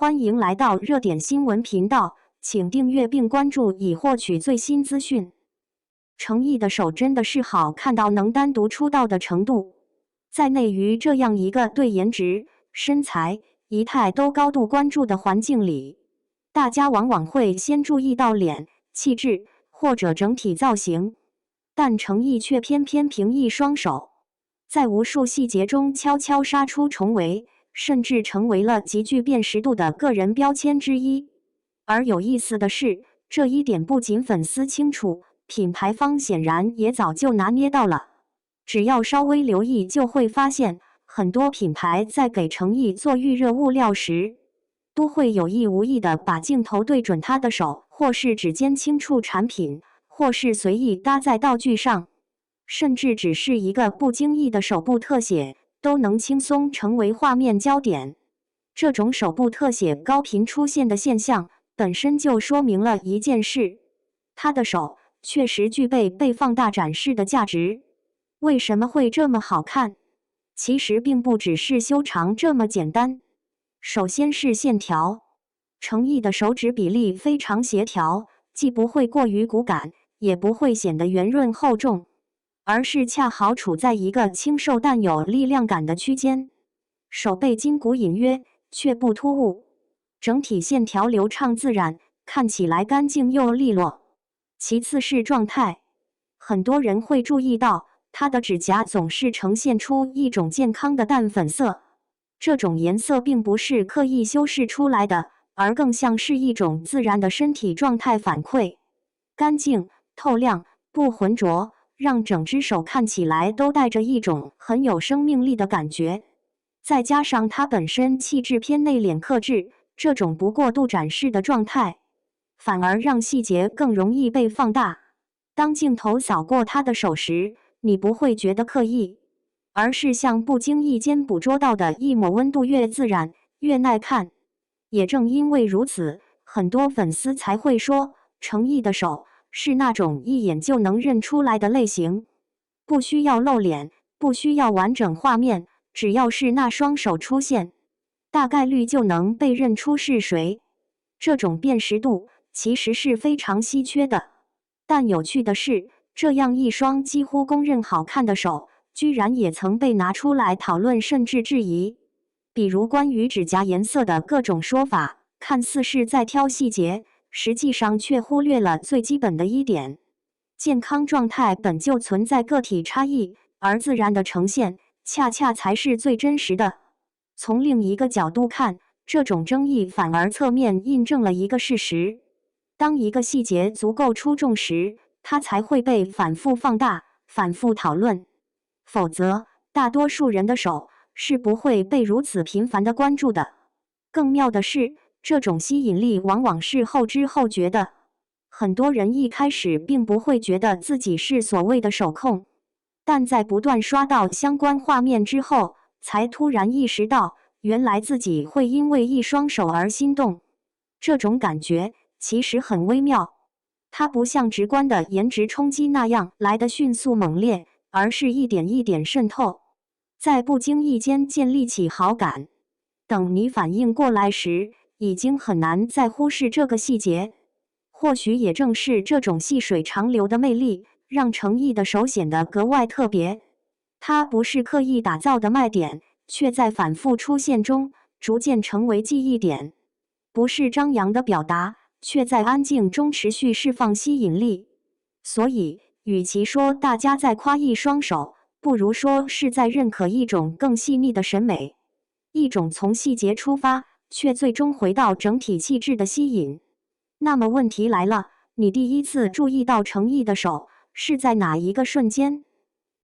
欢迎来到热点新闻频道，请订阅并关注以获取最新资讯。程毅的手真的是好看到能单独出道的程度，在内娱这样一个对颜值、身材、仪态都高度关注的环境里，大家往往会先注意到脸、气质或者整体造型，但程毅却偏偏凭一双手，在无数细节中悄悄杀出重围，甚至成为了极具辨识度的个人标签之一。而有意思的是，这一点不仅粉丝清楚，品牌方显然也早就拿捏到了。只要稍微留意，就会发现很多品牌在给程毅做预热物料时，都会有意无意地把镜头对准他的手，或是指尖轻触产品，或是随意搭在道具上，甚至只是一个不经意的手部特写，都能轻松成为画面焦点。这种手部特写高频出现的现象，本身就说明了一件事：他的手确实具备被放大展示的价值。为什么会这么好看？其实并不只是修长这么简单。首先是线条，程毅的手指比例非常协调，既不会过于骨感，也不会显得圆润厚重，而是恰好处在一个清瘦但有力量感的区间。手背筋骨隐约，却不突兀，整体线条流畅自然，看起来干净又利落。其次是状态，很多人会注意到他的指甲总是呈现出一种健康的淡粉色，这种颜色并不是刻意修饰出来的，而更像是一种自然的身体状态反馈，干净、透亮、不浑浊，让整只手看起来都带着一种很有生命力的感觉。再加上他本身气质偏内敛克制，这种不过度展示的状态，反而让细节更容易被放大。当镜头扫过他的手时，你不会觉得刻意，而是像不经意间捕捉到的一抹温度，越自然越耐看。也正因为如此，很多粉丝才会说程毅的手是那种一眼就能认出来的类型，不需要露脸，不需要完整画面，只要是那双手出现，大概率就能被认出是谁。这种辨识度其实是非常稀缺的。但有趣的是，这样一双几乎公认好看的手，居然也曾被拿出来讨论甚至质疑。比如关于指甲颜色的各种说法，看似是在挑细节，实际上却忽略了最基本的一点：健康状态本就存在个体差异，而自然的呈现恰恰才是最真实的。从另一个角度看，这种争议反而侧面印证了一个事实：当一个细节足够出众时，它才会被反复放大、反复讨论。否则，大多数人的手是不会被如此频繁的关注的。更妙的是，这种吸引力往往是后知后觉的。很多人一开始并不会觉得自己是所谓的手控，但在不断刷到相关画面之后，才突然意识到，原来自己会因为一双手而心动。这种感觉其实很微妙，它不像直观的颜值冲击那样来得迅速猛烈，而是一点一点渗透，在不经意间建立起好感。等你反应过来时，已经很难再忽视这个细节。或许也正是这种细水长流的魅力，让程毅的手显得格外特别。它不是刻意打造的卖点，却在反复出现中逐渐成为记忆点；不是张扬的表达，却在安静中持续释放吸引力。所以，与其说大家在夸一双手，不如说是在认可一种更细腻的审美，一种从细节出发，却最终回到整体气质的吸引。那么问题来了，你第一次注意到程毅的手是在哪一个瞬间？